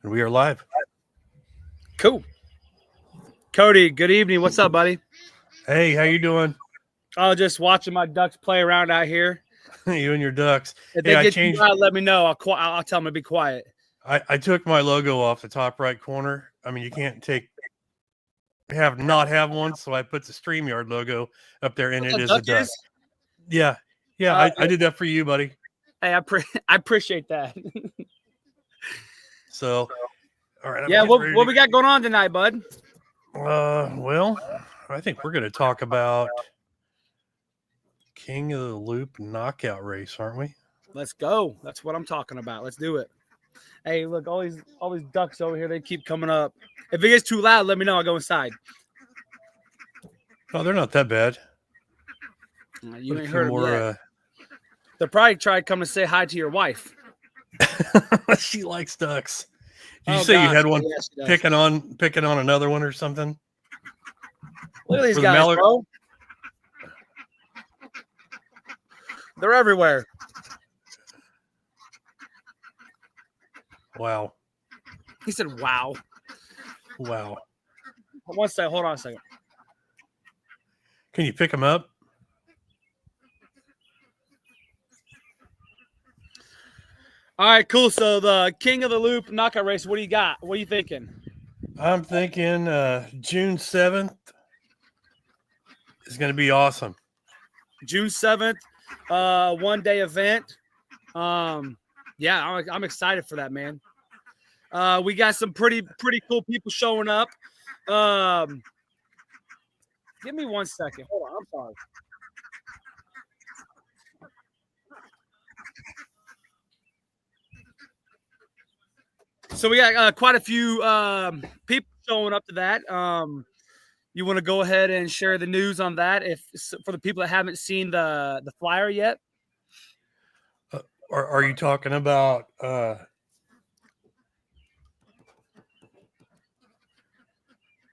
And we are live. Cool. Cody, good evening. What's up, buddy? Hey, how you doing? Oh, just watching my ducks play around out here. You and your ducks. If Hey, they I get too changed. loud, let me know. I'll tell them to be quiet. I took my logo off the top right corner. I mean, you can't not have one, so I put the StreamYard logo up there, and What it that is a duck duck. is? Yeah, yeah. I did that for you, buddy. Hey, I appreciate that. So, all right. I'm Yeah, getting what ready we got going on tonight, bud? Well, I think we're going to talk about King of the Loop knockout race, aren't we? Let's go. That's what I'm talking about. Let's do it. Hey, look, all these ducks over here, they keep coming up. If it gets too loud, let me know. I'll go inside. Oh, they're not that bad. You Put a ain't few heard them more. yet. They probably tried coming to say hi to your wife. She likes ducks. Did you Oh, say you gosh. had one Yeah, she does. picking on another one or something? Look at these For the guys, mallard- bro. They're everywhere. Wow. He said, wow. Wow. One second. Hold on a second. Can you pick them up? All right, cool. So the King of the Loop knockout race, what do you got? What are you thinking? I'm thinking June 7th is going to be awesome. June 7th, 1-day event. Yeah, I'm excited for that, man. We got some pretty cool people showing up. Give me 1 second. Hold on, I'm sorry. So we got quite a few people showing up to that. You want to go ahead and share the news on that, if for the people that haven't seen the flyer yet? Are you talking about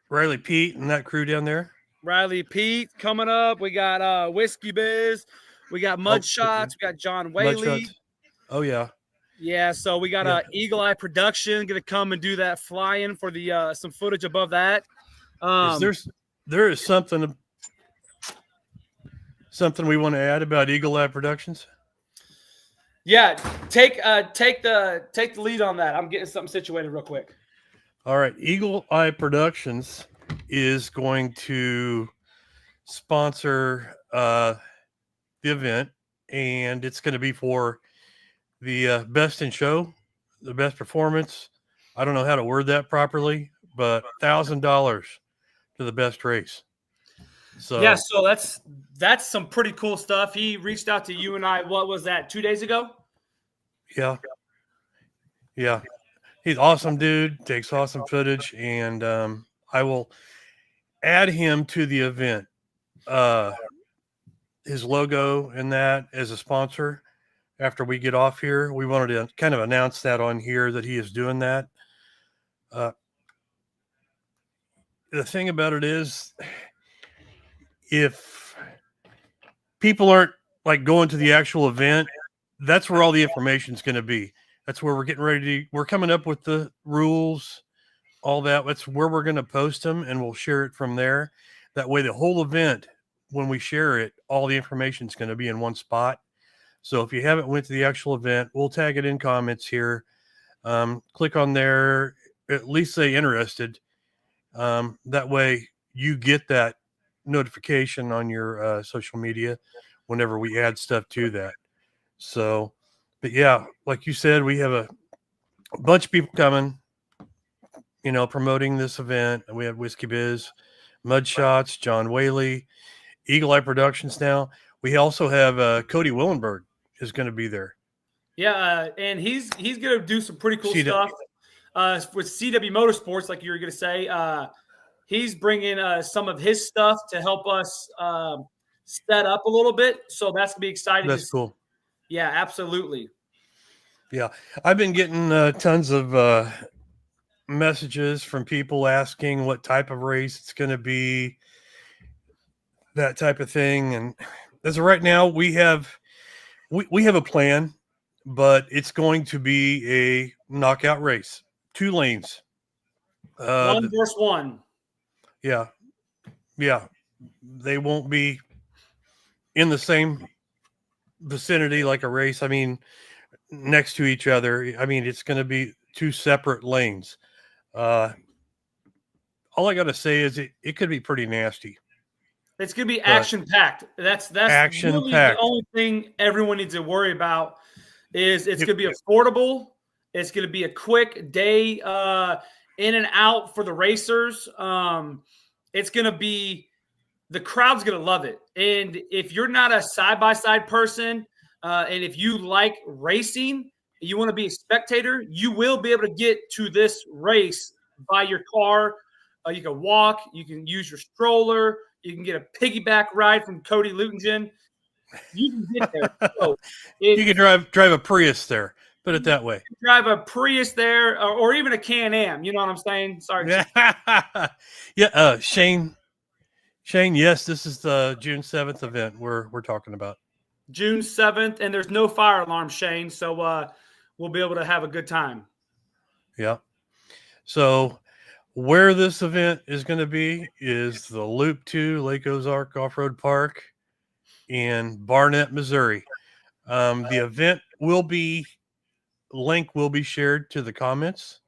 Riley Pete and that crew down there? Riley Pete coming up. We got Whiskey Biz. We got Mud Shots. We got John Whaley. Oh yeah. Yeah, so we got Eagle Eye Production gonna come and do that fly-in for the some footage above that. There is something we want to add about Eagle Eye Productions? Yeah, take the lead on that. I'm getting something situated real quick. All right, Eagle Eye Productions is going to sponsor the event, and it's going to be for the best in show, the best performance. I don't know how to word that properly, but $1,000 to the best race. So yeah, so that's some pretty cool stuff. He reached out to you and I. What was that? 2 days ago? Yeah. He's awesome, dude. Takes awesome footage, and I will add him to the event. His logo and that as a sponsor. After we get off here, we wanted to kind of announce that on here that he is doing that. The thing about it is, if people aren't like going to the actual event, that's where all the information is going to be. That's where we're getting ready to, we're coming up with the rules, all that. That's where we're going to post them, and we'll share it from there. That way, the whole event, when we share it, all the information is going to be in one spot. So if you haven't went to the actual event, we'll tag it in comments here. Click on there, at least say interested. That way you get that notification on your social media whenever we add stuff to that. So, but yeah, like you said, we have a bunch of people coming, promoting this event. We have Whiskey Biz, Mud Shots, John Whaley, Eagle Eye Productions now. We also have Cody Willenberg is going to be there. Yeah, and he's going to do some pretty cool stuff with CW Motorsports, like you were going to say. He's bringing some of his stuff to help us set up a little bit. So that's going to be exciting. That's cool. Yeah, absolutely. Yeah, I've been getting tons of messages from people asking what type of race it's going to be, that type of thing. And as of right now, we have a plan, but it's going to be a knockout race, 2 lanes. 1 versus 1. Yeah. They won't be in the same vicinity like a race. I mean, next to each other. I mean, it's going to be 2 separate lanes. All I got to say is it could be pretty nasty. It's going to be action packed. That's really the only thing everyone needs to worry about. Is it's going to be affordable. It's going to be a quick day in and out for the racers. It's going to be, the crowd's going to love it. And if you're not a side-by-side person, and if you like racing, you want to be a spectator, you will be able to get to this race by your car. You can walk. You can use your stroller. You can get a piggyback ride from Cody Lutington. You can get there. So you can drive a Prius there. Put it that way. Drive a Prius there, or even a Can-Am. You know what I'm saying? Sorry. Yeah. Shane. Yes, this is the June 7th event we're talking about. June 7th, and there's no fire alarm, Shane. So we'll be able to have a good time. Yeah. So where this event is going to be is the Loop 2 Lake Ozark Off-Road Park in Barnett, Missouri. The event link will be shared to the comments.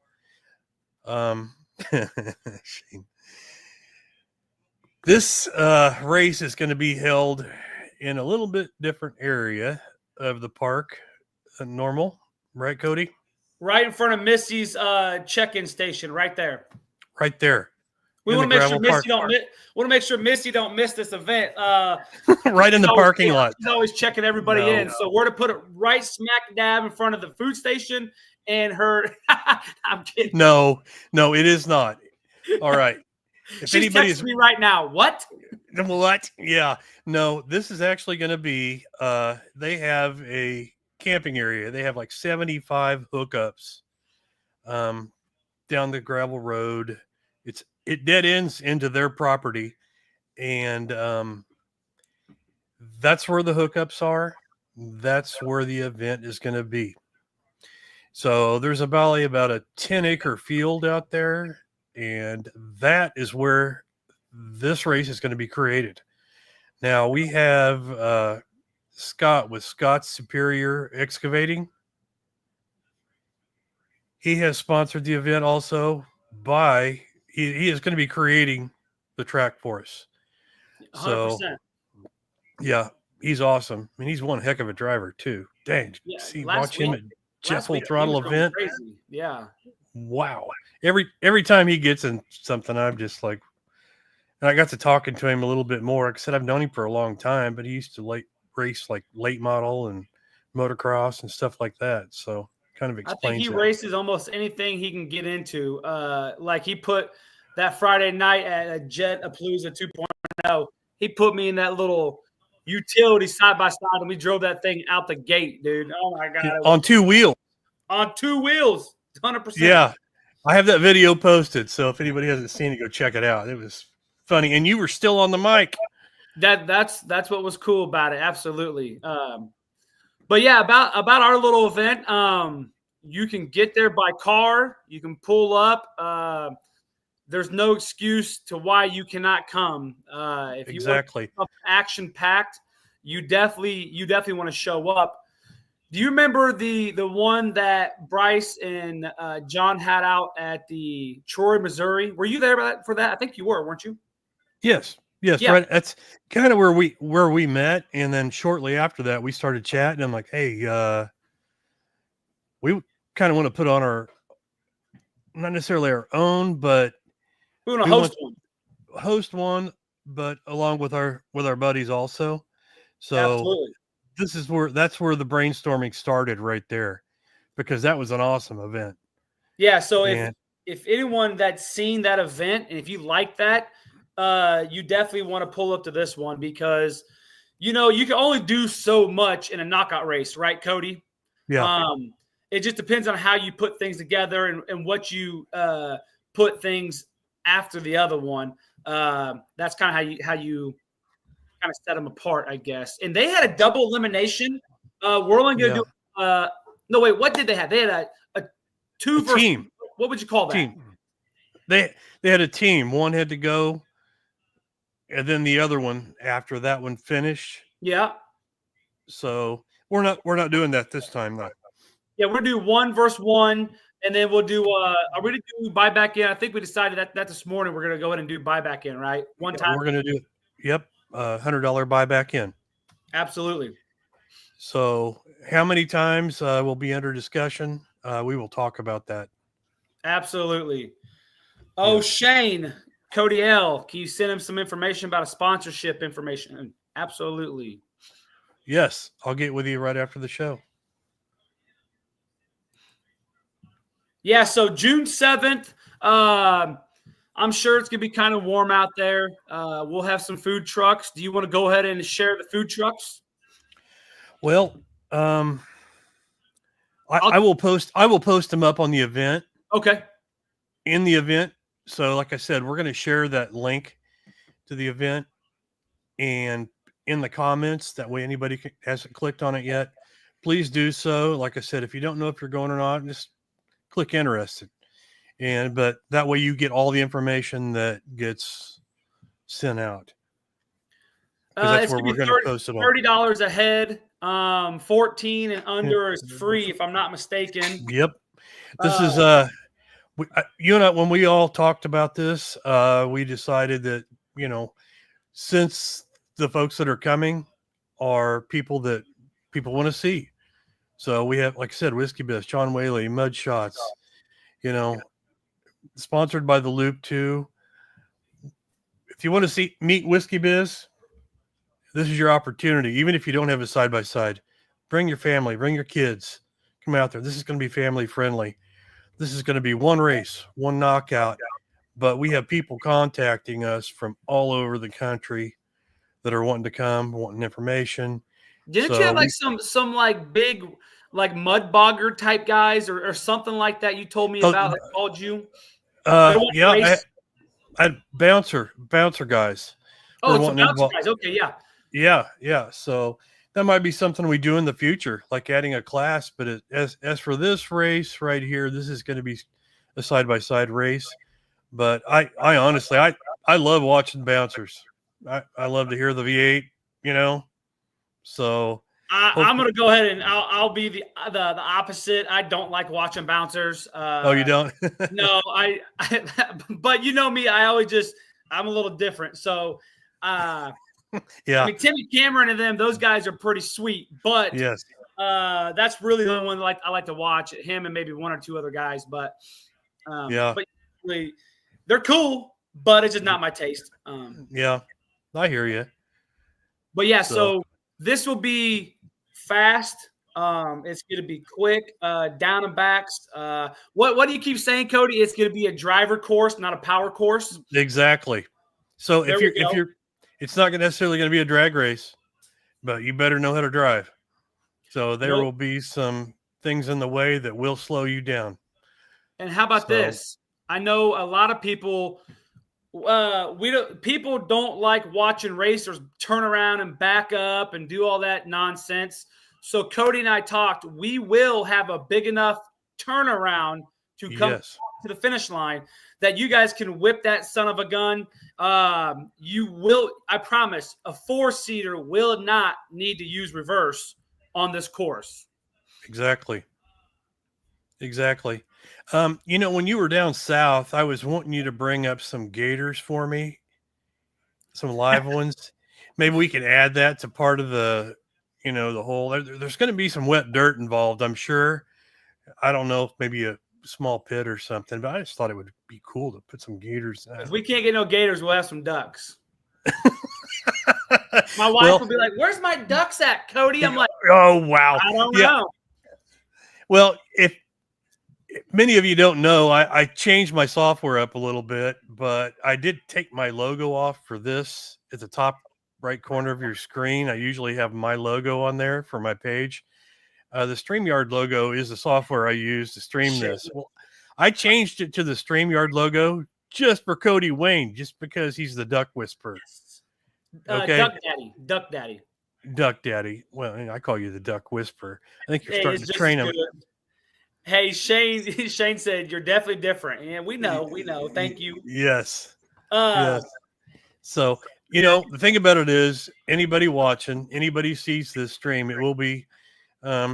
This race is going to be held in a little bit different area of the park than normal, right, Cody? Right in front of Misty's check-in station, right there. Right there. We want to make sure Misty don't miss. Want to make sure Misty don't miss this event. Right in the parking lot. She's always checking everybody in. So we're to put it right smack dab in front of the food station and her. I'm kidding. No, it is not. All right. If she's texting me right now. What? Yeah. No, this is actually going to be. They have a camping area. They have like 75 hookups down the gravel road. It dead ends into their property, and that's where the hookups are. That's where the event is going to be. So there's about a 10-acre field out there, and that is where this race is going to be created. Now we have Scott with Scott's Superior Excavating. He has sponsored the event also by he is going to be creating the track for us. 100%. So yeah, he's awesome. I mean, he's one heck of a driver too. Dang, watch him at Jeff Full Throttle event. Crazy. Yeah. Wow. Every time he gets in something, I'm just like, and I got to talking to him a little bit more. Like I said, I've known him for a long time, but he used to race like late model and motocross and stuff like that. So kind of explains. I think he races almost anything he can get into. Like he put that Friday night at a Jetapalooza 2.0. He put me in that little utility side by side, and we drove that thing out the gate, dude. Oh my god! On 2 wheels. On 2 wheels, 100%. Yeah, I have that video posted. So if anybody hasn't seen it, go check it out. It was funny, and you were still on the mic. That's what was cool about it. Absolutely. But yeah, about our little event, you can get there by car. You can pull up. There's no excuse to why you cannot come. If you want action packed, you definitely want to show up. Do you remember the one that Bryce and John had out at the Troy, Missouri? Were you there for that? I think you were, weren't you? Yes. Yeah. Right. That's kind of where we met, and then shortly after that, we started chatting. I'm like, hey, we kind of want to put on our, not necessarily our own, but we want to host one, but along with our buddies also. So absolutely. That's where the brainstorming started right there, because that was an awesome event. Yeah. So if anyone that's seen that event, and if you like that, you definitely want to pull up to this one, because, you can only do so much in a knockout race, right, Cody? Yeah. It just depends on how you put things together and what you put things after the other one. That's kind of how you kind of set them apart, I guess. And they had a double elimination. We're only going to do no, wait, what did they have? They had a 2 versus team. what would you call that? Team. They had a team. One had to go, and then the other one after that one finished. Yeah. So we're not doing that this time though. Yeah, we'll do 1 versus 1, and then we'll do. Are we going to do buyback in? I think we decided that this morning we're going to go ahead and do buyback in, right? One time. We're going to do. Yep, $100 buyback in. Absolutely. So how many times will be under discussion? We will talk about that. Absolutely. Oh, yeah. Shane, Cody L, can you send him some information about a sponsorship information? Absolutely. Yes, I'll get with you right after the show. Yeah, so June 7th, I'm sure it's going to be kind of warm out there. We'll have some food trucks. Do you want to go ahead and share the food trucks? Well, I will post them up on the event. Okay. In the event. So like I said, we're going to share that link to the event and in the comments. That way anybody hasn't clicked on it yet, please do so. Like I said, if you don't know if you're going or not, just click interested. But that way you get all the information that gets sent out. That's where we're going to post it on. $30 a head. 14 and under is free, if I'm not mistaken. Yep. This is you and I, when we all talked about this, we decided that, since the folks that are coming are people that people want to see. So we have, like I said, Whiskey Biz, John Whaley, Mud Shots, sponsored by the Loop too. If you want to meet Whiskey Biz, this is your opportunity. Even if you don't have a side-by-side, bring your family, bring your kids, come out there. This is going to be family friendly. This is going to be one race, one knockout, but we have people contacting us from all over the country that are wanting to come, wanting information. Didn't you have like some like big like mud bogger type guys or something like that you told me about that called you? Yeah, I had bouncer guys. Oh, it's bouncer guys. Okay, yeah. Yeah. So that might be something we do in the future, like adding a class. But as for this race right here, this is going to be a side-by-side race. But I honestly, I love watching bouncers. I love to hear the V8, So I'm going to go ahead and I'll be the opposite. I don't like watching bouncers. Oh, you don't? No, but you know me, I'm a little different. So, yeah. I mean, Timmy Cameron and those guys are pretty sweet, but yes, that's really the only one I like to watch. Him and maybe one or two other guys, but but really, they're cool, but it's just not my taste. Yeah, I hear you. But yeah, so this will be fast. It's going to be quick, down and backs. What do you keep saying, Cody? It's going to be a driver course, not a power course. Exactly. So if you're it's not necessarily going to be a drag race, but you better know how to drive. So there will be some things in the way that will slow you down. And how about this? I know a lot of people people don't like watching racers turn around and back up and do all that nonsense. So Cody and I talked, we will have a big enough turnaround to come to the finish line that you guys can whip that son of a gun. You will, I promise, a 4-seater will not need to use reverse on this course. Exactly. When you were down south, I was wanting you to bring up some gators for me, some live ones. Maybe we could add that to part of the, the whole. There's going to be some wet dirt involved, I'm sure. I don't know if maybe a small pit or something, but I just thought it would be cool to put some gators. If we can't get no gators, we'll have some ducks. My wife will be like, "Where's my ducks at, Cody?" I'm like, "Oh wow, I don't know." Well, if many of you don't know, I changed my software up a little bit, but I did take my logo off for this at the top right corner of your screen. I usually have my logo on there for my page. The StreamYard logo is the software I use to stream this. Well, I changed it to the StreamYard logo just for Cody Wayne, just because he's the duck whisperer. Okay. Duck Daddy. Well, I call you the duck whisperer. I think you're starting to train him. Hey, Shane. Shane said you're definitely different, and we know. Thank you. Yes. Uh, Yes. So, the thing about it is anybody watching, anybody sees this stream, it will be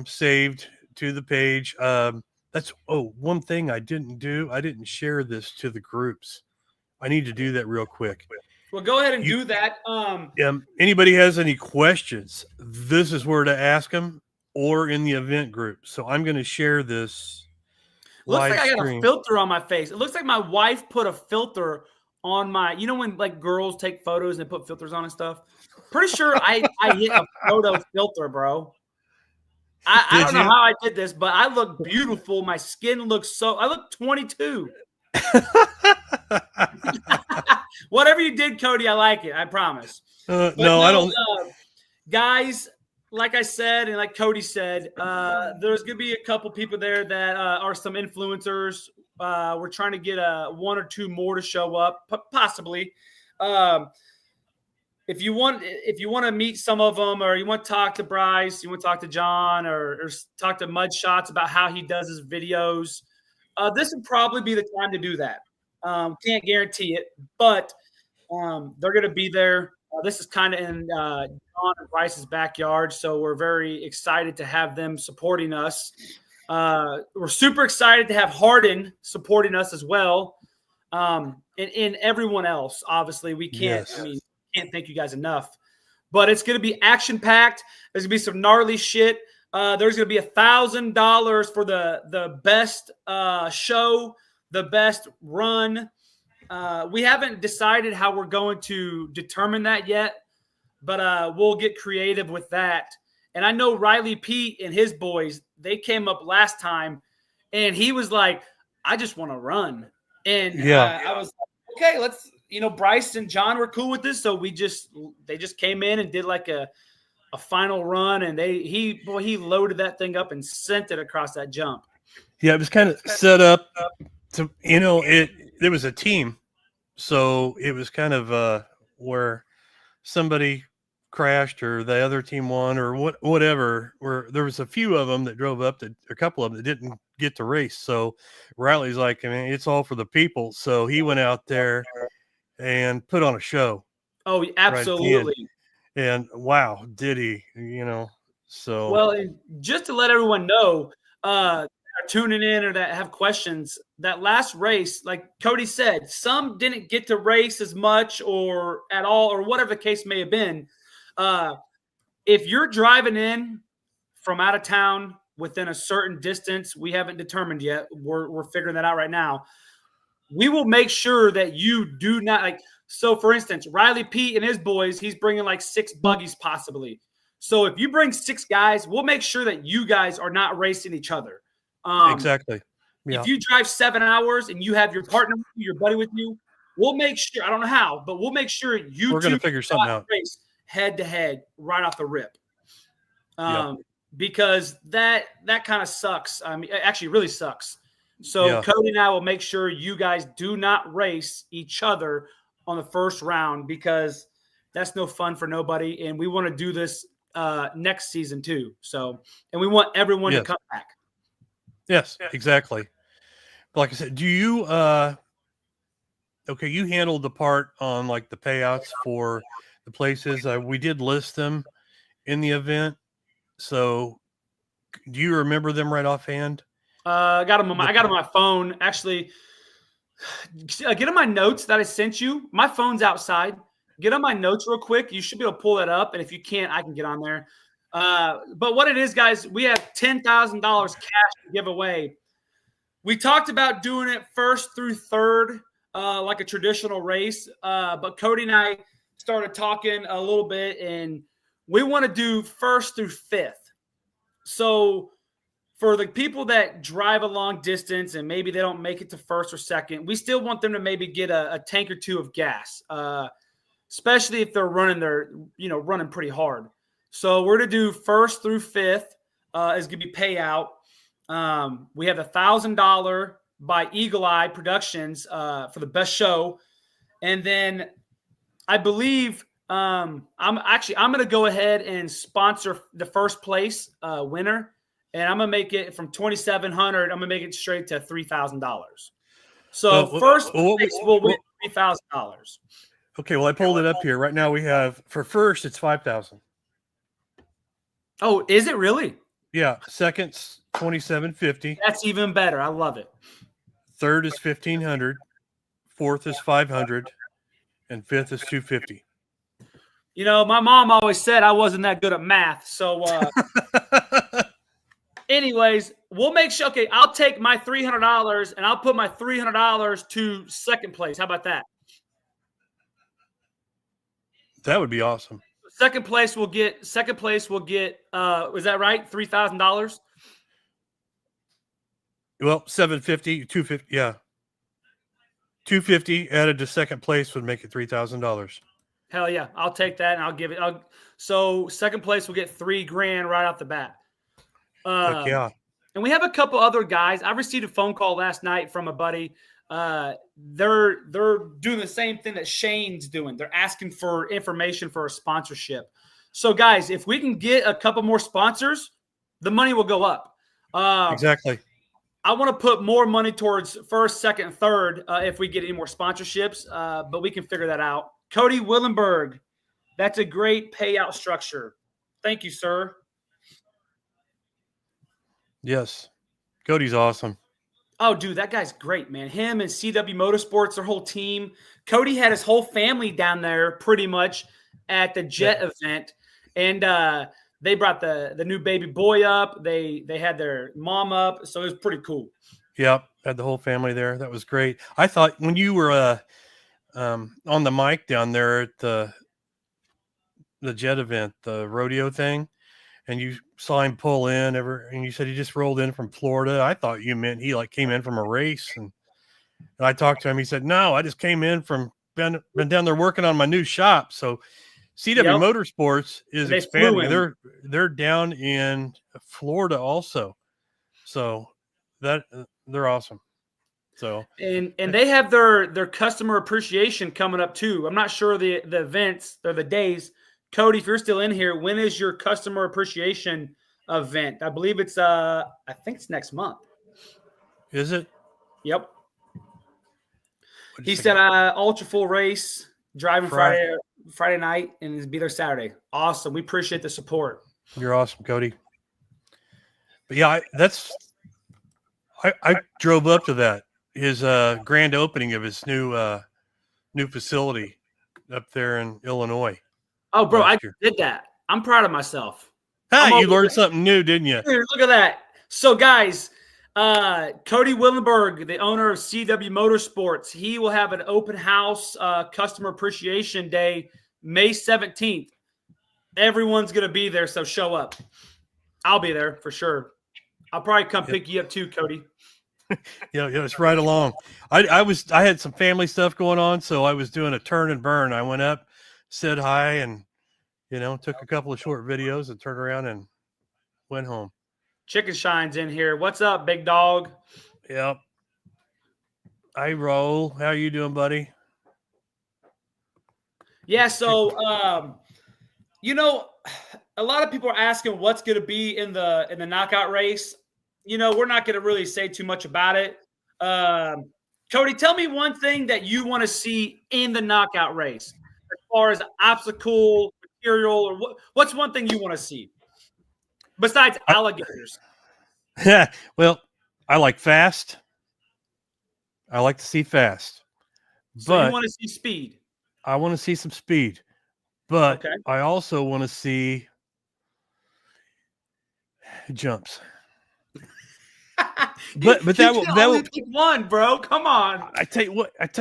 saved to the page. That's one thing I didn't do. I didn't share this to the groups. I need to do that real quick. Well, go ahead and do that. Anybody has any questions, this is where to ask them, or in the event group. So I'm going to share this Looks live like I got a stream. filter on my face. It looks like my wife put a filter on my. You know when like girls take photos and they put filters on and stuff. Pretty sure I hit a photo filter, bro. I don't know how I did this, but I look beautiful. My skin looks I look 22. Whatever you did, Cody, I like it. I promise. No, I don't. Guys, like I said, and like Cody said, there's going to be a couple people there that are some influencers. We're trying to get one or two more to show up, possibly. If you want to meet some of them, or you want to talk to Bryce, you want to talk to John, or talk to Mud Shots about how he does his videos, this would probably be the time to do that. Can't guarantee it, but they're going to be there. This is kind of in John and Bryce's backyard, so we're very excited to have them supporting us. We're super excited to have Harden supporting us as well, and everyone else. Obviously, we can't. Yes. I mean, can't thank you guys enough. But it's going to be action packed. There's going to be some gnarly shit. There's going to be $1,000 for the best show, the best run. We haven't decided how we're going to determine that yet, but we'll get creative with that. And I know Riley Pete and his boys, they came up last time, and he was like, I just want to run. And I was like, okay, let's, Bryce and John were cool with this. So they just came in and did like a final run, and he loaded that thing up and sent it across that jump. Yeah, it was kind of set up to, there was a team. So it was kind of where somebody crashed or the other team won or whatever, where there was a few of them that drove up, a couple of them that didn't get to race. So Riley's like, I mean, it's all for the people. So he went out there and put on a show. Oh, absolutely. Right, and wow, did he, so. Well, and just to let everyone know, that are tuning in or that have questions, that last race, like Cody said, some didn't get to race as much or at all, or whatever the case may have been. If you're driving in from out of town within a certain distance, we haven't determined yet. We're figuring that out right now. We will make sure that you do not so for instance, Riley Pete and his boys, he's bringing like 6 buggies possibly. So if you bring 6 guys, we'll make sure that you guys are not racing each other. Exactly. Yeah. If you drive 7 hours and you have your partner with you, your buddy with you, we'll make sure, I don't know how, but we'll make sure we're going to figure something out. Race head to head right off the rip. Because that kind of sucks. I mean, it actually really sucks. So Cody and I will make sure you guys do not race each other on the first round, because that's no fun for nobody. And we want to do this next season too. So, and we want everyone to come back. Yes, exactly. But like I said, do you, okay, you handled the part on like the payouts for the places. We did list them in the event. So do you remember them right offhand? I got them on my phone. Actually, get on my notes that I sent you. My phone's outside. Get on my notes real quick. You should be able to pull that up. And if you can't, I can get on there. But what it is, guys, we have $10,000 cash to give away. We talked about doing it first through third, like a traditional race. But Cody and I started talking a little bit, and we want to do first through fifth. So for the people that drive a long distance and maybe they don't make it to first or second, we still want them to maybe get a tank or two of gas, especially if they're running pretty hard. So we're to do first through fifth is going to be payout. We have $1,000 by Eagle Eye Productions for the best show. And then I believe I'm going to go ahead and sponsor the first place winner. and I'm gonna make it from $2,700. I'm gonna make it straight to $3,000. So first place will win $3,000. Okay, well I pulled it up here. Right now we have for first it's 5,000. Oh, is it really? Yeah. Second's 2,750. That's even better. I love it. Third is 1,500. Fourth is 500, and fifth is 250. You know, my mom always said I wasn't that good at math. So, anyways, we'll make sure. Okay, I'll take my $300 and I'll put my $300 to second place. How about that? That would be awesome. Second place will get. Was that right? $3,000. Well, 750, 250, yeah. 250 added to second place would make it $3,000. Hell yeah, I'll take that and I'll give it. So second place will get $3,000 right off the bat. Heck yeah. And we have a couple other guys. I received a phone call last night from a buddy. They're doing the same thing that Shane's doing. They're asking for information for a sponsorship. So guys, if we can get a couple more sponsors, the money will go up. Exactly. I want to put more money towards first, second, and third if we get any more sponsorships, but we can figure that out. Cody Willenberg, that's a great payout structure. Thank you, sir. Yes. Cody's awesome. Oh, dude, that guy's great, man. Him and CW Motorsports, their whole team. Cody had his whole family down there pretty much at the Jet event, and they brought the new baby boy up. They had their mom up, so it was pretty cool. Yep, had the whole family there. That was great. I thought when you were on the mic down there at the Jet event, the rodeo thing, and you saw him pull in, and you said he just rolled in from Florida. I thought you meant he like came in from a race, and I talked to him. He said, "No, I just came in from been down there working on my new shop." So CW Motorsports is expanding. They're down in Florida also, so that they're awesome. So and they have their customer appreciation coming up too. I'm not sure the events or the days. Cody, if you're still in here, when is your customer appreciation event? I believe it's I think it's next month. Is it? Yep. He said ultra full race, driving Friday night, and be there Saturday. Awesome. We appreciate the support. You're awesome, Cody. But yeah, I drove up to that, his grand opening of his new facility up there in Illinois. Oh, bro, I did that. I'm proud of myself. You learned something new, didn't you? Dude, look at that. So, guys, Cody Willenberg, the owner of CW Motorsports, he will have an open house customer appreciation day, May 17th. Everyone's going to be there, so show up. I'll be there for sure. I'll probably come pick you up too, Cody. Yeah, it's right along. I had some family stuff going on, so I was doing a turn and burn. I went up, said hi, and took a couple of short videos and turned around and went home. Chicken Shine's in here. What's up, big dog? Yep. I roll. How you doing, buddy? Yeah, so a lot of people are asking what's going to be in the knockout race. We're not going to really say too much about it. Cody, tell me one thing that you want to see in the knockout race as far as obstacle, material, or what's one thing you want to see besides alligators? Yeah, well, I like fast. I like to see fast. So you want to see speed? I want to see some speed. But I also want to see jumps. but that will pick one, bro. Come on. I tell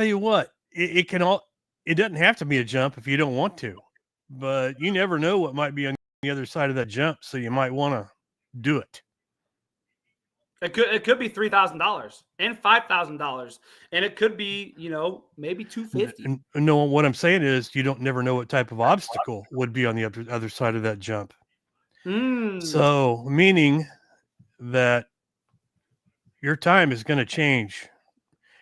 you what. It doesn't have to be a jump if you don't want to. But you never know what might be on the other side of that jump, so you might want to do it. It could be $3,000 and $5,000, and it could be maybe $250. No, what I'm saying is you don't never know what type of obstacle would be on the other side of that jump. So meaning that your time is going to change,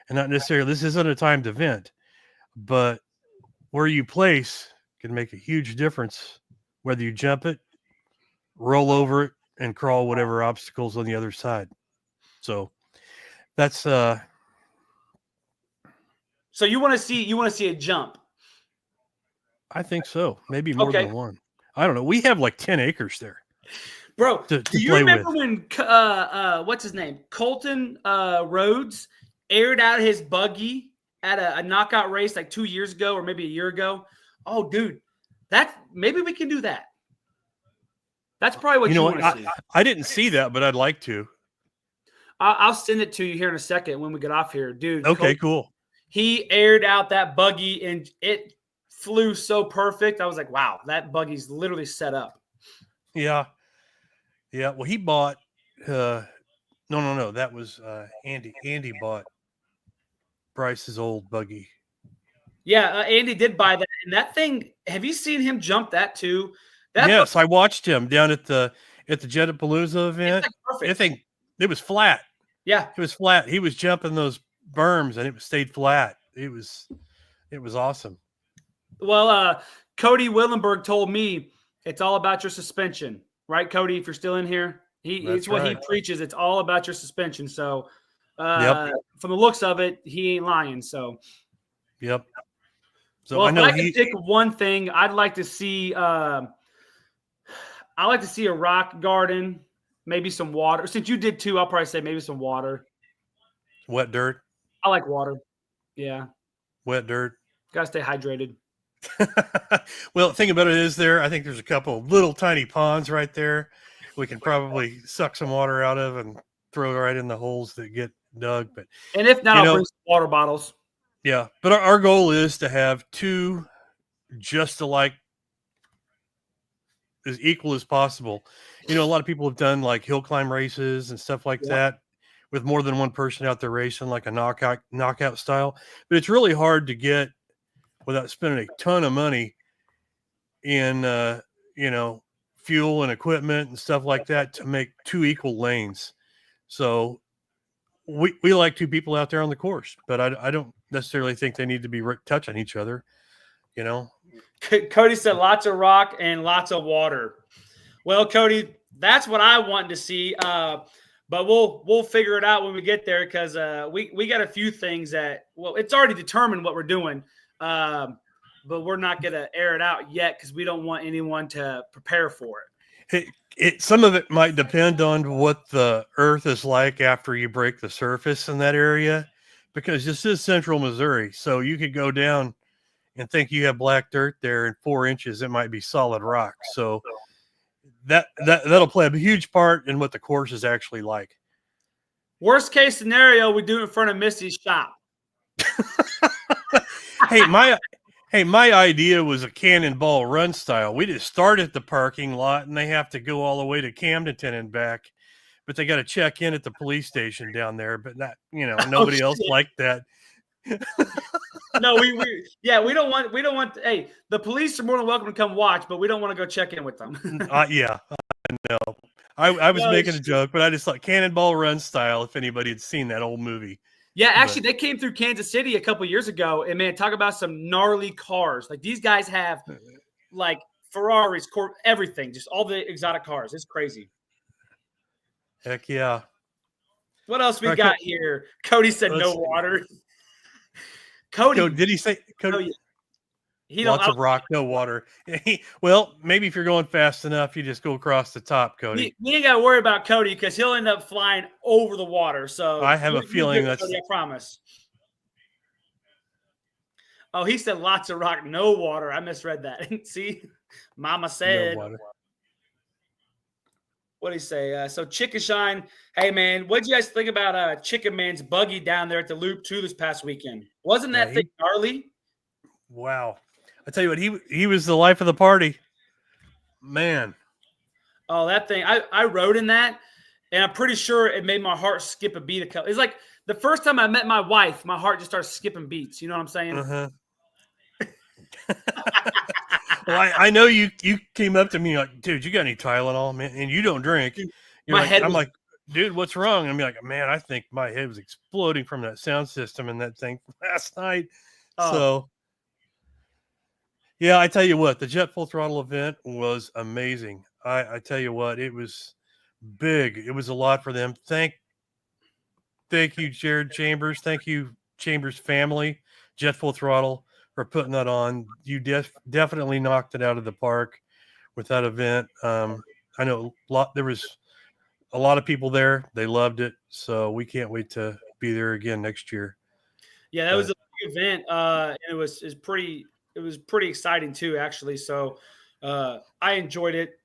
and not necessarily this isn't a timed event, but where you place can make a huge difference whether you jump it, roll over it, and crawl whatever obstacles on the other side. So that's So you want to see a jump? I think so. Maybe more than one. I don't know. We have like 10 acres there. Bro, to do you play remember with. when what's his name? Colton Rhodes aired out his buggy at a knockout race like 2 years ago or maybe a year ago? Oh, dude, maybe we can do that. That's probably what you want to see. I didn't see that, but I'd like to. I'll send it to you here in a second when we get off here, dude. Okay, cool. He aired out that buggy and it flew so perfect. I was like, wow, that buggy's literally set up. Yeah. Yeah. Well, he bought, no. That was Andy. Andy bought Bryce's old buggy. Yeah. Andy did buy that. And that thing, have you seen him jump that too? Yes. I watched him down at the Jetapalooza event. Perfect. It was flat. Yeah. It was flat. He was jumping those berms and it stayed flat. It was awesome. Well, Cody Willenberg told me it's all about your suspension, right, Cody? If you're still in here, it's what he preaches. It's all about your suspension. So, from the looks of it, he ain't lying. So, yep. So well, if I could pick one thing, I'd like to see. I like to see a rock garden, maybe some water. Since you did too, I'll probably say maybe some water. Wet dirt. I like water. Yeah. Wet dirt. Gotta stay hydrated. Well, the thing about it is I think there's a couple of little tiny ponds right there. We can probably suck some water out of and throw right in the holes that get dug. But and if not, I'll bring some water bottles. Yeah. But our goal is to have two just alike, as equal as possible. A lot of people have done like hill climb races and stuff like that with more than one person out there racing, like a knockout style. But it's really hard to get without spending a ton of money in, fuel and equipment and stuff like that to make two equal lanes. So we like two people out there on the course, but I don't necessarily think they need to be touching each other. Cody said lots of rock and lots of water. Well, Cody, that's what I want to see. But we'll figure it out when we get there because we got a few things that it's already determined what we're doing. But we're not going to air it out yet because we don't want anyone to prepare for it. Some of it might depend on what the earth is like after you break the surface in that area, because this is central Missouri. So you could go down and think you have black dirt there, and 4 inches, it might be solid rock. So that'll play a huge part in what the course is actually like. Worst case scenario, we do it in front of Misty's shop. Hey, my idea was a cannonball run style. We just start at the parking lot, and they have to go all the way to Camdenton and back. But they got to check in at the police station down there. But not, nobody else liked that. No, we don't want. Hey, the police are more than welcome to come watch, but we don't want to go check in with them. Yeah, I know. I was making a joke, but I just thought cannonball run style. If anybody had seen that old movie. Yeah, actually, they came through Kansas City a couple years ago, and man, talk about some gnarly cars. Like these guys have, like Ferraris, everything, just all the exotic cars. It's crazy. Heck yeah! What else we got here? Cody said no water. Cody, did he say Cody? He lots of rock, no water. Well, maybe if you're going fast enough, you just go across the top, Cody. You ain't got to worry about Cody because he'll end up flying over the water. So I have a feeling that's. Cody, I promise. Oh, he said lots of rock, no water. I misread that. See, Mama said. No water. What did he say? So Chicken Shine. Hey man, what did you guys think about Chicken Man's buggy down there at the Loop 2 this past weekend? Wasn't that thing gnarly? Wow. I tell you what, he was the life of the party, man. Oh, that thing! I rode in that, and I'm pretty sure it made my heart skip a beat. It's like the first time I met my wife, my heart just started skipping beats. You know what I'm saying? Uh-huh. Well, I know you came up to me like, dude, you got any Tylenol, man? And you don't drink. I'm like, dude, what's wrong? And I'm like, man, I think my head was exploding from that sound system and that thing last night. Oh. So. Yeah, I tell you what, the Jet Full Throttle event was amazing. I tell you what, it was big. It was a lot for them. Thank you, Jared Chambers. Thank you, Chambers family, Jet Full Throttle, for putting that on. You definitely knocked it out of the park with that event. I know there was a lot of people there. They loved it. So we can't wait to be there again next year. Yeah, that was a big event. And it was pretty exciting too, actually. So I enjoyed it.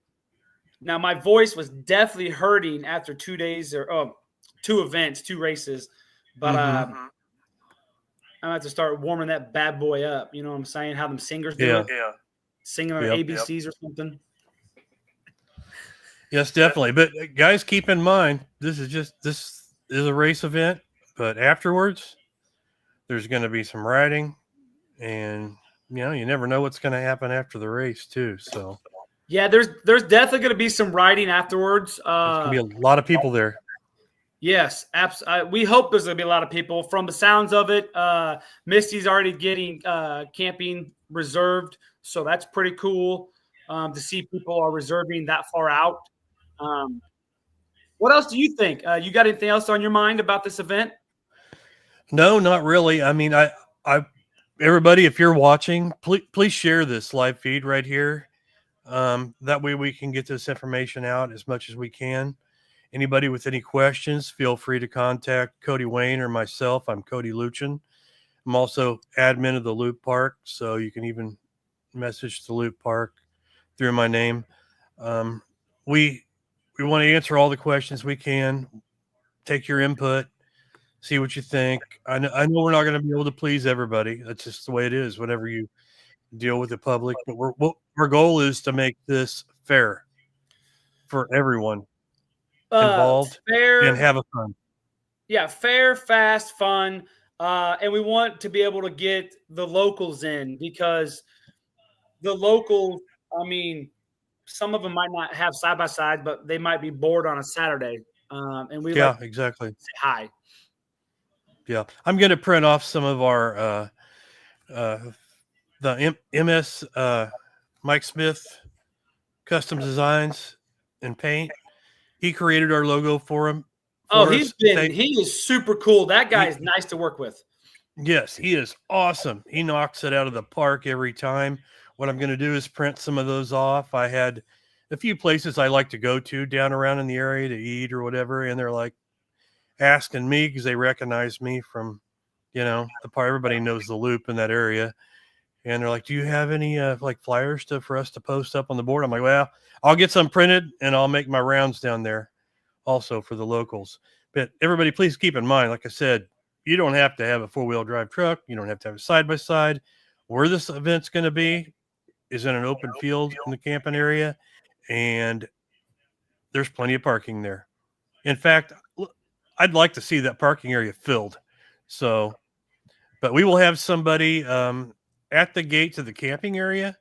Now my voice was definitely hurting after 2 days or 2 events, 2 races. But I'm gonna have to start warming that bad boy up. You know what I'm saying? How them singers do it. Yeah. Singing on ABCs or something. Yes, definitely. But guys, keep in mind, this is a race event, but afterwards there's going to be some riding, and you never know what's going to happen after the race too. So yeah, there's definitely going to be some riding afterwards. There's going to be a lot of people there. Yes, absolutely. We hope there's going to be a lot of people. From the sounds of it, Misty's already getting camping reserved, so that's pretty cool to see people are reserving that far out. What else do you think? You got anything else on your mind about this event? No, not really. I mean, everybody, if you're watching, please share this live feed right here. That way we can get this information out as much as we can. Anybody with any questions, feel free to contact Cody Wayne or myself. I'm Cody Luchin. I'm also admin of the Loop Park, so you can even message the Loop Park through my name. We want to answer all the questions we can, take your input, see what you think. I know we're not going to be able to please everybody. That's just the way it is whenever you deal with the public. But our goal is to make this fair for everyone involved and have a fun. Yeah, fair, fast, fun. And we want to be able to get the locals in because the locals, I mean, some of them might not have side-by-sides, but they might be bored on a Saturday. And we exactly. Say hi. Yeah. I'm going to print off some of our the MS Mike Smith custom designs and paint. He created our logo for him. He is super cool. That guy is nice to work with. Yes, he is awesome. He knocks it out of the park every time. What I'm going to do is print some of those off. I had a few places I like to go to down around in the area to eat or whatever, and they're like asking me because they recognize me from, the park. Everybody knows the Loop in that area. And they're like, do you have any like flyers for us to post up on the board? I'm like, well, I'll get some printed and I'll make my rounds down there also for the locals. But everybody, please keep in mind, like I said, you don't have to have a 4-wheel drive truck. You don't have to have a side-by-side. Where this event's going to be is in an open field in the camping area, and there's plenty of parking there. In fact, I'd like to see that parking area filled. So, but we will have somebody at the gate to the camping area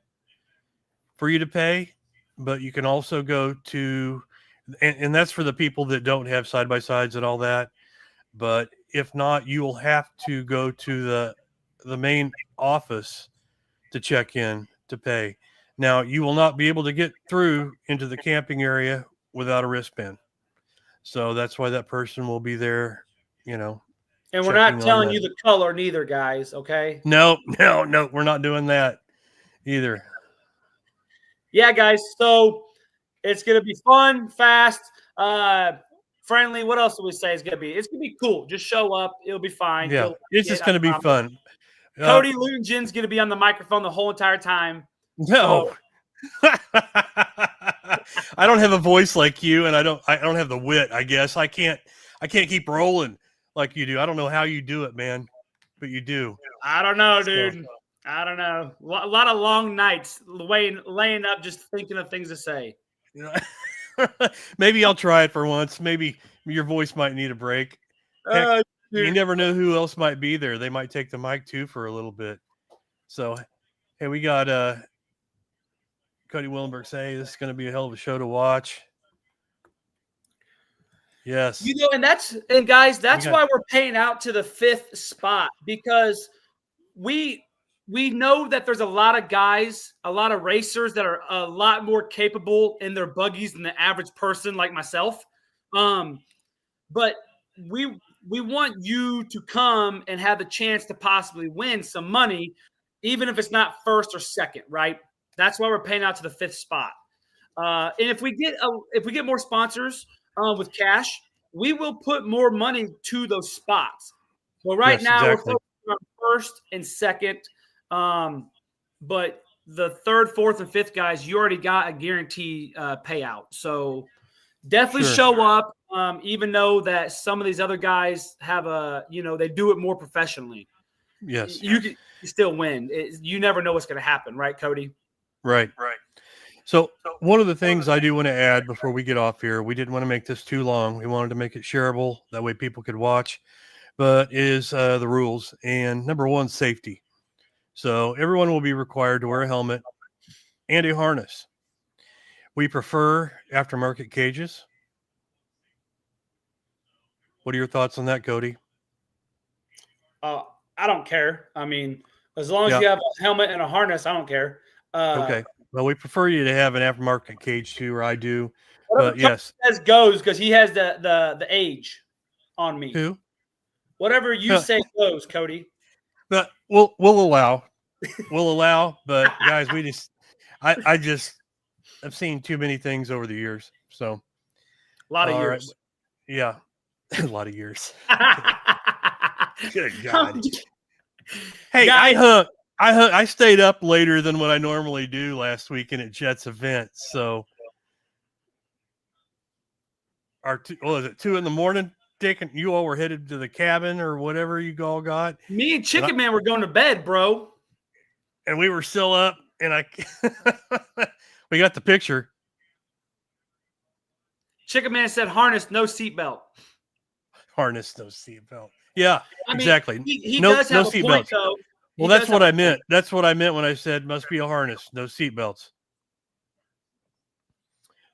for you to pay, but you can also go to, and that's for the people that don't have side-by-sides and all that. But if not, you will have to go to the main office to check in to pay. Now, you will not be able to get through into the camping area without a wristband. So that's why that person will be there, And we're not telling you the color neither, guys, okay? No, we're not doing that either. Yeah, guys, so it's going to be fun, fast, friendly. What else do we say it's going to be? It's going to be cool. Just show up. It'll be fine. Yeah, it's just going to be fun. Cody Lugin's going to be on the microphone the whole entire time. No. So. I don't have a voice like you, and I don't have the wit, I guess. I can't keep rolling like you do. I don't know how you do it, man, but you do. I don't know, dude. So. I don't know. A lot of long nights laying up just thinking of things to say. Maybe I'll try it for once. Maybe your voice might need a break. Heck, you never know who else might be there. They might take the mic too for a little bit. So, hey, we got Cody Willenberg say this is going to be a hell of a show to watch. Yes. And guys, that's why we're paying out to the 5th spot, because we know that there's a lot of guys, a lot of racers that are a lot more capable in their buggies than the average person like myself. But we want you to come and have the chance to possibly win some money, even if it's not first or second, right? That's why we're paying out to the 5th spot. And if we get more sponsors with cash, we will put more money to those spots. But right now exactly. we're focusing on first and second. But the 3rd, 4th, and 5th guys, you already got a guarantee payout. So definitely show up, even though that some of these other guys have they do it more professionally. Yes. You still win. You never know what's going to happen, right, Cody? Right. So one of the things I do want to add before we get off here, we didn't want to make this too long. We wanted to make it shareable. That way people could watch, but is the rules. And number 1, safety. So everyone will be required to wear a helmet and a harness. We prefer aftermarket cages. What are your thoughts on that, Cody? I don't care. I mean, as long as you have a helmet and a harness, I don't care. Okay. Well, we prefer you to have an aftermarket cage too, or I do. But yes, says goes because he has the age on me. Who? Whatever you say goes, Cody. But we'll allow. We'll allow. But guys, I've seen too many things over the years. So a lot of years. Right. Yeah, a lot of years. Good God. Hey, guys, I stayed up later than what I normally do last weekend at Jets event. So was it 2 a.m? You all were headed to the cabin or whatever you all got. Me and Chicken Man were going to bed, bro. And we were still up, and we got the picture. Chicken Man said harness, no seatbelt. Harness, no seatbelt. Yeah, exactly. He does have a point, though. Well, that's what I meant. That's what I meant when I said must be a harness, no seatbelts.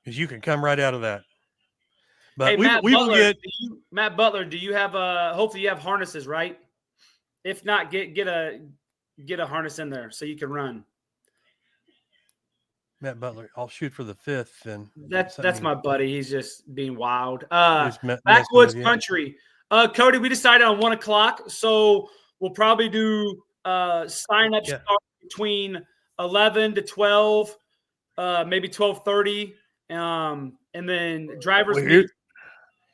Because you can come right out of that. But hey, we will get Matt Butler. Do you have hopefully you have harnesses, right? If not, get a harness in there so you can run. Matt Butler. I'll shoot for the 5th, and that's my buddy. He's just being wild. Backwoods Country. Cody, we decided on 1:00, so we'll probably do sign up start between 11 to 12, maybe 12:30, and then drivers meet.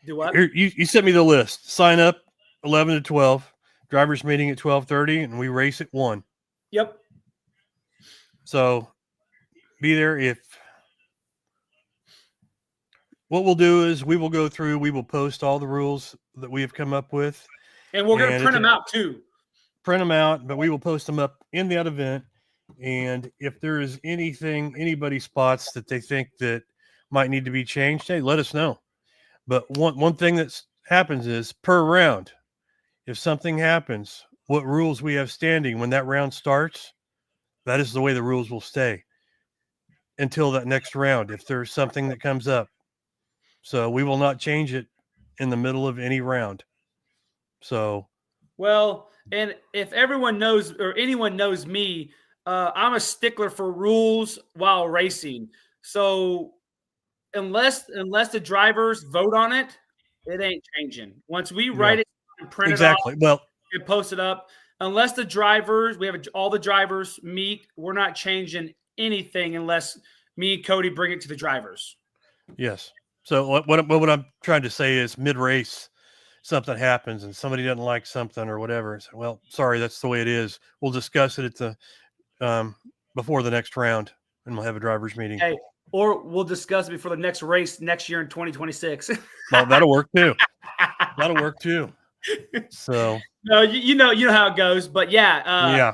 Do what? Here, you sent me the list. Sign up 11 to 12. Drivers meeting at 12:30, and we race at 1. Yep. So be there. What we'll do is we will go through. We will post all the rules that we have come up with, and we're going to print them out too. Print them out, but we will post them up in that event. And if there is anybody spots that they think that might need to be changed, hey, let us know. But one thing that happens is per round, if something happens, what rules we have standing when that round starts, that is the way the rules will stay until that next round, if there's something that comes up. So we will not change it in the middle of any round. So, well, and if everyone knows or anyone knows me, I'm a stickler for rules while racing. So unless the drivers vote on it, it ain't changing. Once we write it and print it off, and post it up, unless the drivers, all the drivers meet, we're not changing anything unless me and Cody bring it to the drivers. Yes. So what I'm trying to say is mid-race, something happens and somebody doesn't like something or whatever. So, well, sorry, that's the way it is. We'll discuss it at the before the next round, and we'll have a drivers meeting. Hey, or we'll discuss it before the next race next year in 2026. Well, that'll work too. That'll work too. So no, you know how it goes. But yeah.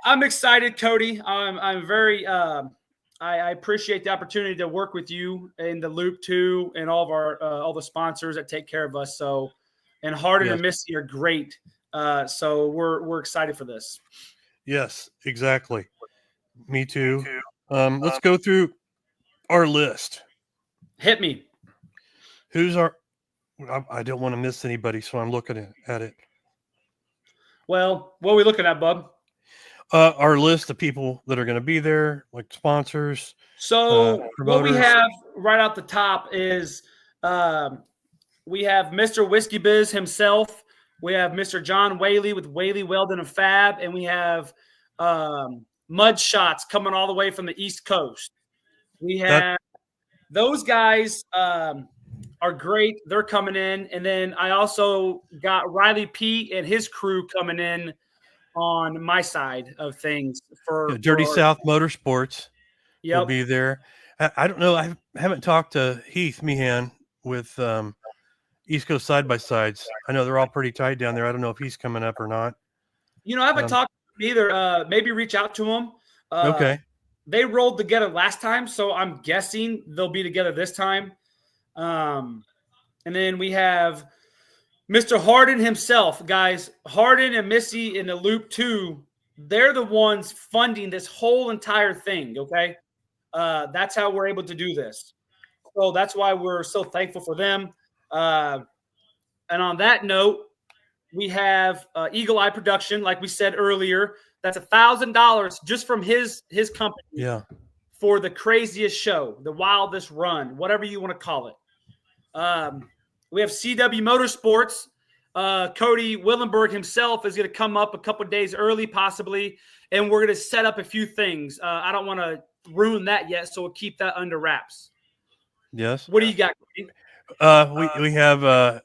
I'm excited, Cody. I'm very. I appreciate the opportunity to work with you in the loop too, and all of our all the sponsors that take care of us. So, and Hardin and Missy are great. So we're excited for this. Yes, exactly. Me too. Let's go through our list. Hit me. Who's our? I don't want to miss anybody, so I'm looking at it. Well, what are we looking at, bub? Our list of people that are going to be there, like sponsors. So what we have right out the top is We have Mr. Whiskey Biz himself. We have Mr. John Whaley with Whaley Weldon and Fab, and we have Mud Shots coming all the way from the East Coast. We have those guys are great. They're coming in, and then I also got Riley P and his crew coming in on my side of things for Dirty South Motorsports. Yep. Will be there. I don't know. I haven't talked to Heath Meehan with East Coast Side by Sides. I know they're all pretty tight down there. I don't know if he's coming up or not. I haven't talked to him either. Maybe reach out to him. Okay. They rolled together last time, so I'm guessing they'll be together this time. And then we have Mr. Harden himself, guys. Harden and Missy in the Loop 2, they're the ones funding this whole entire thing, okay? That's how we're able to do this. So that's why we're so thankful for them. And on that note, we have Eagle Eye Production, like we said earlier. That's $1,000 just from his company. Yeah. For the craziest show, the wildest run, whatever you want to call it. We have CW Motorsports. Cody Willenberg himself is going to come up a couple of days early, possibly, and we're going to set up a few things. I don't want to ruin that yet, so we'll keep that under wraps. Yes. What do you got, Cody? We have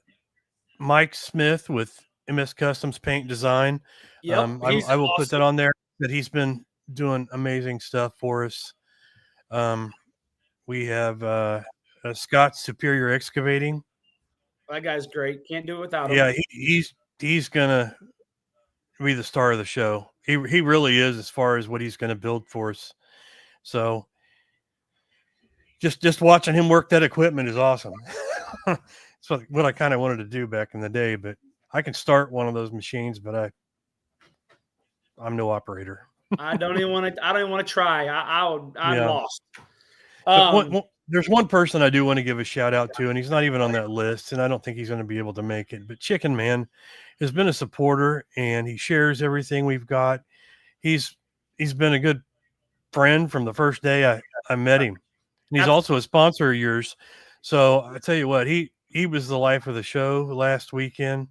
Mike Smith with MS Customs Paint Design. Yep, I will put that on there. That he's been doing amazing stuff for us. We have Scott Superior Excavating. That guy's great. Can't do it without him. Yeah, he's gonna be the star of the show. He really is, as far as what he's gonna build for us. So just watching him work that equipment is awesome. It's what I kind of wanted to do back in the day, but I can start one of those machines, but I'm no operator. I don't even want to try. I'm lost. There's one person I do want to give a shout out to, and he's not even on that list, and I don't think he's going to be able to make it. But Chicken Man has been a supporter, and he shares everything we've got. He's been a good friend from the first day I met him. And he's also a sponsor of yours. So I tell you what, he was the life of the show last weekend.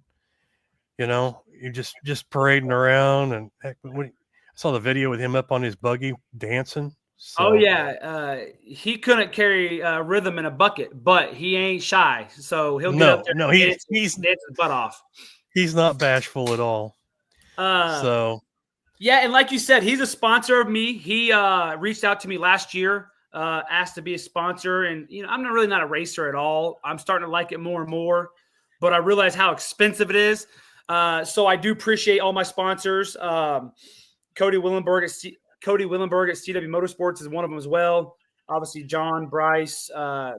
You just parading around, and heck, I saw the video with him up on his buggy dancing. So. Oh yeah, he couldn't carry rhythm in a bucket, but he ain't shy, so he'll get up there. No, he's dancing his butt off. He's not bashful at all. Yeah, and like you said, he's a sponsor of me. He reached out to me last year, asked to be a sponsor, and I'm not a racer at all. I'm starting to like it more and more, but I realize how expensive it is. So I do appreciate all my sponsors. Cody Willenberg at CW Motorsports is one of them as well. Obviously, John, Bryce,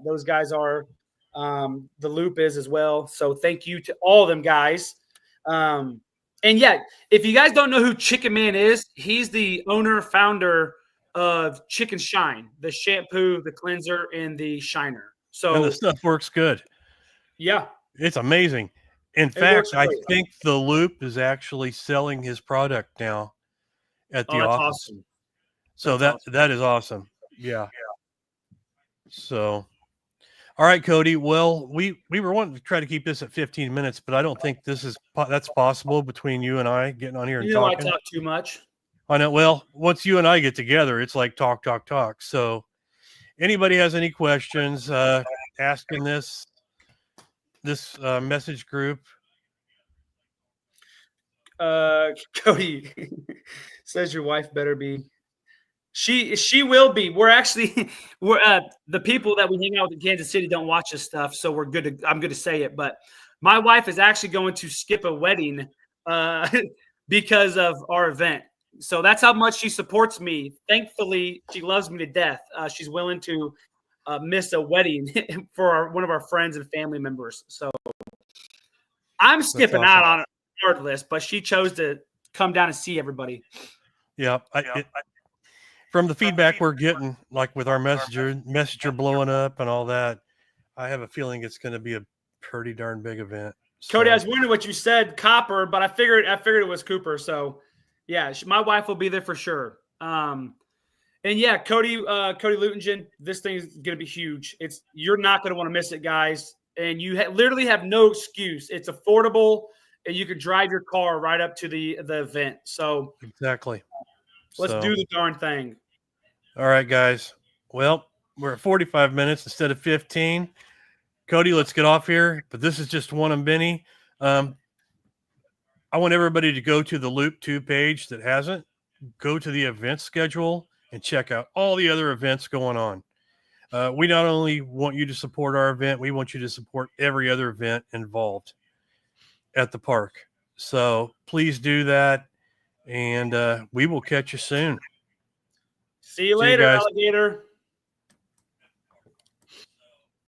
those guys are. The Loop is as well. So thank you to all of them guys. And yeah, if you guys don't know who Chicken Man is, he's the owner, founder of Chicken Shine, the shampoo, the cleanser, and the shiner. So and the stuff works good. Yeah. It's amazing. In fact, I think the Loop is actually selling his product now at the office. Awesome. So that is awesome. Yeah. So, all right, Cody. Well, we were wanting to try to keep this at 15 minutes, but I don't think that's possible between you and I getting on here and talking. I talk too much. I know. Well, once you and I get together, it's like talk. So, anybody has any questions, asking this message group. Cody says your wife better be. She will be. We're the people that we hang out with in Kansas City don't watch this stuff, so we're good. I'm good to say it, but my wife is actually going to skip a wedding because of our event. So that's how much she supports me. Thankfully, she loves me to death. She's willing to miss a wedding for one of our friends and family members. So I'm skipping out on it regardless, but she chose to come down and see everybody. Yeah. From the feedback we're getting, like with our messenger blowing up and all that, I have a feeling it's going to be a pretty darn big event. So. Cody, I was wondering what you said, Copper, but I figured it was Cooper. So, yeah, my wife will be there for sure. And yeah, Cody Lutingen, this thing is going to be huge. You're not going to want to miss it, guys. and you literally have no excuse. It's affordable, and you can drive your car right up to the event. So exactly. let's do the darn thing. All right, guys. Well, we're at 45 minutes instead of 15. Cody, let's get off here. But this is just one of many. I want everybody to go to the Loop 2 page that hasn't. Go to the event schedule and check out all the other events going on. We not only want you to support our event, we want you to support every other event involved at the park. So please do that, and we will catch you soon. See you later, alligator.